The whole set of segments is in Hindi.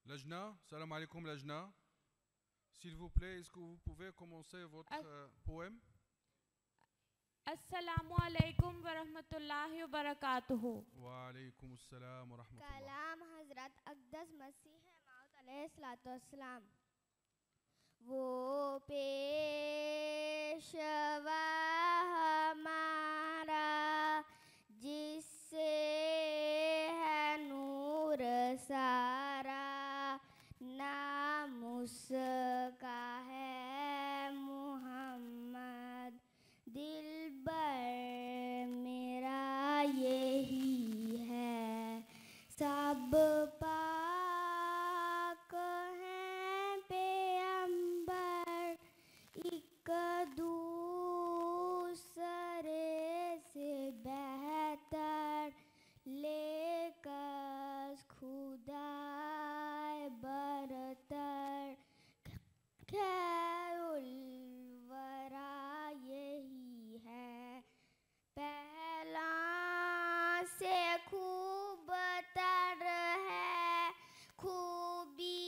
Lajna, salam alaikum Lajna. S'il vous plaît, est-ce que vous pouvez commencer votre poème? अस्सलामु अलैकुम व रहमतुल्लाहि व बरकातुहू। Wa alaikum assalam wa rahmatullah. कलाम हजरत अक़दस मसीह मौद अलैहिस्सलाम। वो पेशवा हमारा जिससे है नूर सारा, नाम उसका है मुहम्मद, दिलबर मेरा यही है। सब पाक हैं पैगंबर, एक दूसरे से बेहतर, लेकर खुदाए बरतर, खैरुल वरा यही है। पहला से खूब तर है, खूबी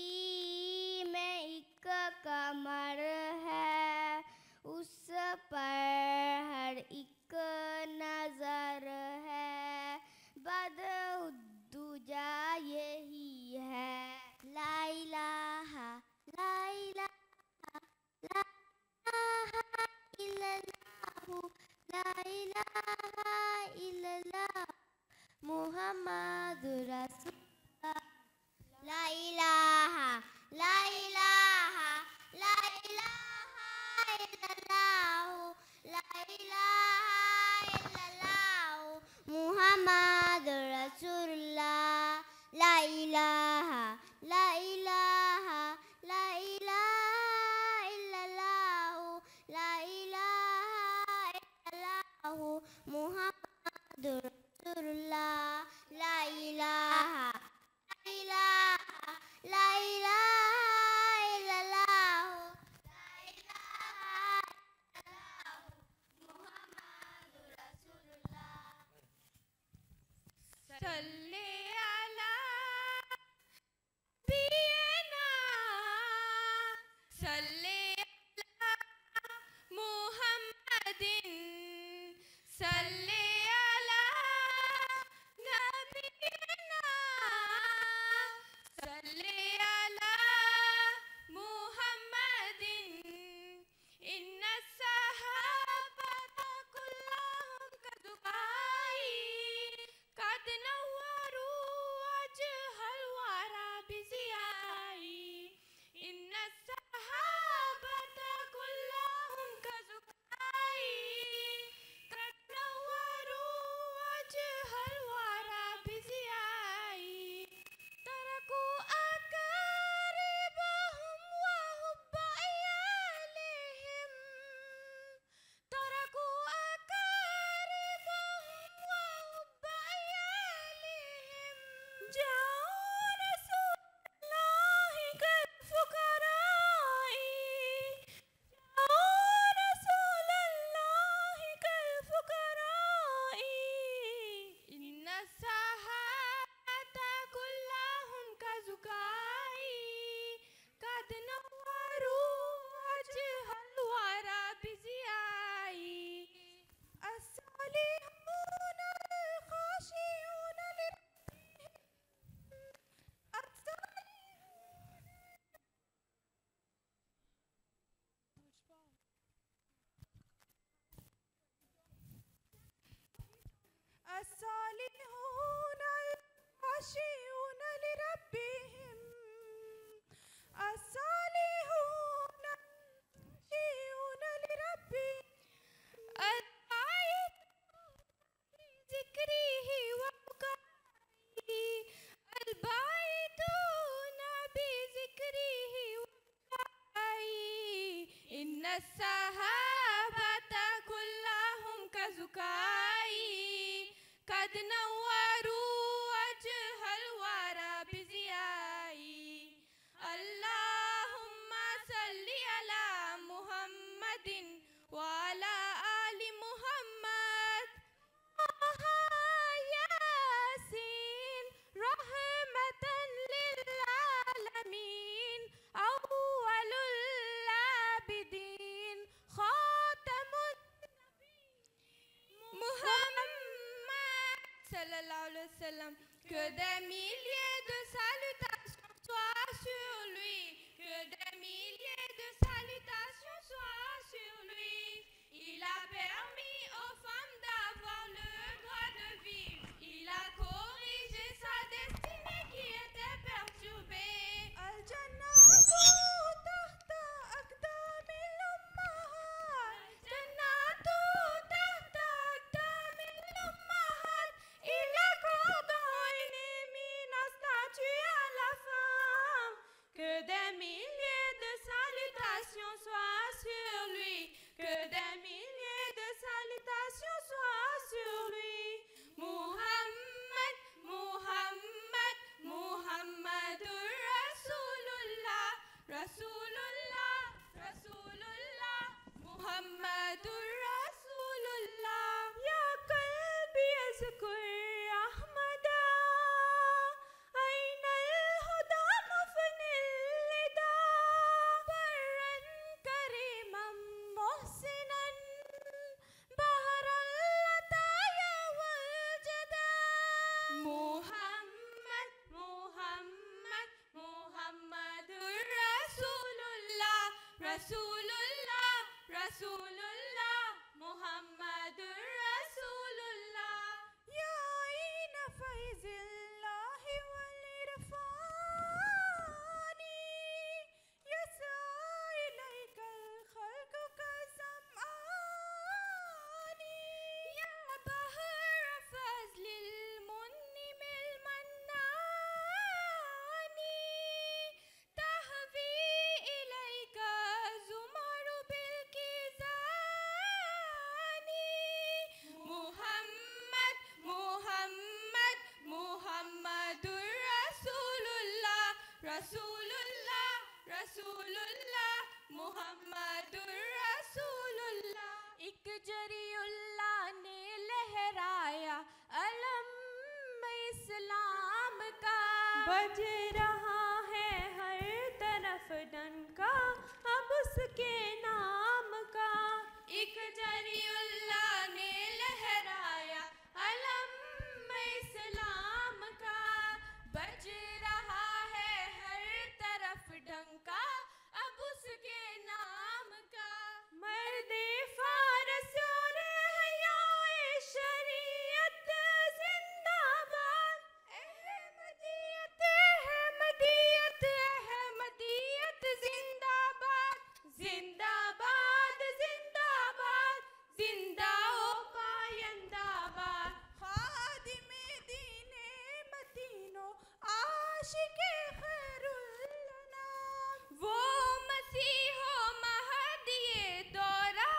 में एक कमर है, उस पर हर एक नजर है, बदउद्दुजा यही है। ला इलाहा ला इलाहा ला इलाहा इल्लल्लाहु, ला इलाहा इल्लल्लाह मुहम्मदुर रसूलुल्लाह। ला इलाहा ला इलाहा ला इलाहा इल्लल्लाहु, ला इलाहा इल्लल्लाहु मुहम्मदुर रसूलुल्लाह। ला इलाहा ला इलाहा ला इलाहा इल्लल्लाहु, ला इलाहा इल्लल्लाहु मुहम्मदुर रसूलुल्लाह। ला इलाहा ला इलाहा इल्लल्लाहु, ला इलाहा इल्लल्लाहु मुहम्मदुर रसूलुल्लाह। सल्ले अला नबीना, सल्ले अला मुहम्मदिन, सल्ले अला नबीना, सल्ले अला मुहम्मदिन। इन्ना सहाबता कुल्लहुम कदुकाई, कद नव्वरू वजहल वरा बिज़ियाई। इन्ना सहाबता कुल्लहुम कदुकाई, कद नव्वरू वजहल वरा बिज़ियाई। तरकू अकारिबहुम व हुब्ब इयालिहिम, तरकू अकारिबहुम व हुब्ब इयालिहिम। जाओ रसूलल्लाहि कल फुकराई, जाओ रसूलल्लाहि कल फुकराई। इन्ना सहाबता कुल्लहुम कज़ुकाई, कद नव्वरू वजहल वरा बिज़ियाई। अस्सालिहून अल-खाशिऊन लिरब्बिहिम, अस्सालिहून अल-खाशिऊन लिरब्बिहिम, अस्सालिहून अल-खाशिऊन लिरब्बिहिम। ज़िक्रिही व बुकाई, अलबाइतून बिज़िक्रिही व बुकाई। इन्ना सहाबता कुल्लहुम कज़ुकाई, कद नव्वरू वजहल sallam. Que des milliers de salutations soient sur lui. Que des milliers de salutations soient sur lui. Il a permis aux femmes d'avoir le droit de vivre. Il a corrigé sa destinée qui était perturbée. Al-Jannatu tahta aqdamil ummahat. Al-Jannatu tahta aqdamil ummahat. Il accorde une éminente statue à la femme. Que des milliers de salutations soient sur lui. Que des milliers de salutations soient sur lui. Muhammad, Muhammad, Muhammadur Rasulullah, Rasulullah, Rasulullah, Muhammadur Rasulullah. Ya qalbi azkur Ahmada, aina al-huda mafnil lida, barran kariman muhsinan, bahar al-lataya wal-jada. Muhammad, Muhammad, Muhammadur Rasulullah, Rasulullah, Rasulullah, Muhammadur Rasulullah. Ya aina faizillahi wal-irfani, yas'a ilayka al-khalqu kazam'ani. Ya bahar fazlil mun'imil mannani, tahwi ilayka zumaru bil kizani. Muhammad, Muhammad, Muhammadur Rasulullah, Rasulullah, Rasulullah, Muhammadur Rasulullah. एक जरियुल्लाह ने लहराया अलम इस्लाम का, बज रहा है हर तरफ डंका अब उसके नाम का। एक जरियुल्लाह ने लहराया अलम इस्लाम का, बज रहा है हर तरफ डंका अब उसके नाम का। मर्दे फारस और हयाए शरीयत जिंदाबाद, अहमदियत अहमदियत अहमदियत जिंदाबाद, जिंदाबाद जिंदाबाद, जिंदा हो पायंदाबाद। खादिमे दीने मदीनो आशिके खैरुल्लनाम, वो मसीहो महदिये दौरा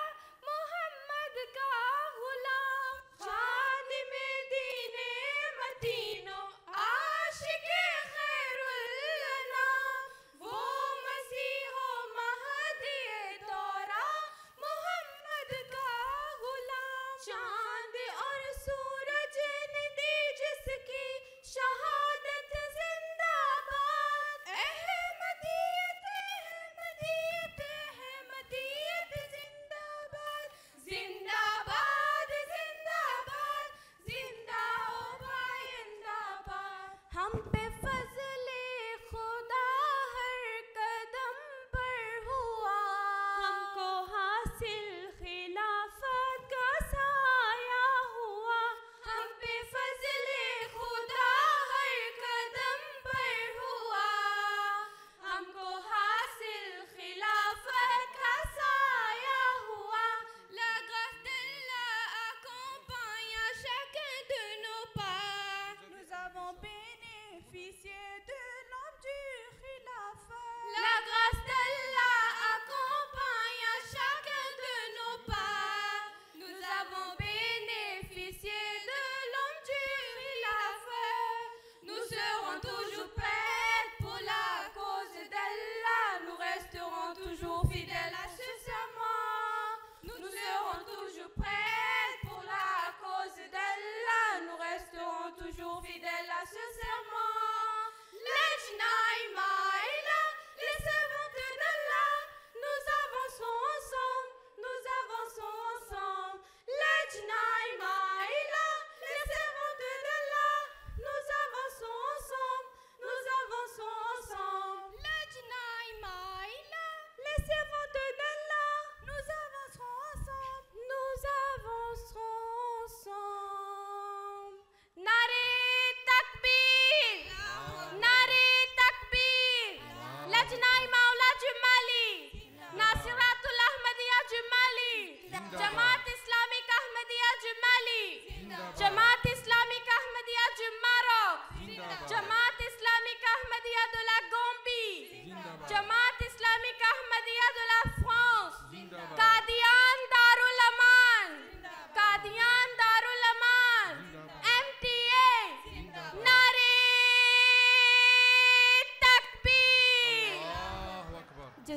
मोहम्मद का गुलाम। खादिमे दीने मदीनो आशिके खैरुल्लनाम, वो मसीहो महदिये दौरा मोहम्मद का गुलाम। चांद और सूरज ने दी जिसकी शहादत जिंदा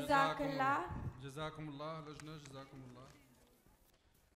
जज़ाकल्लाह। जज़ाकुमुल्लाह लजना, जज़ाकुमुल्लाह।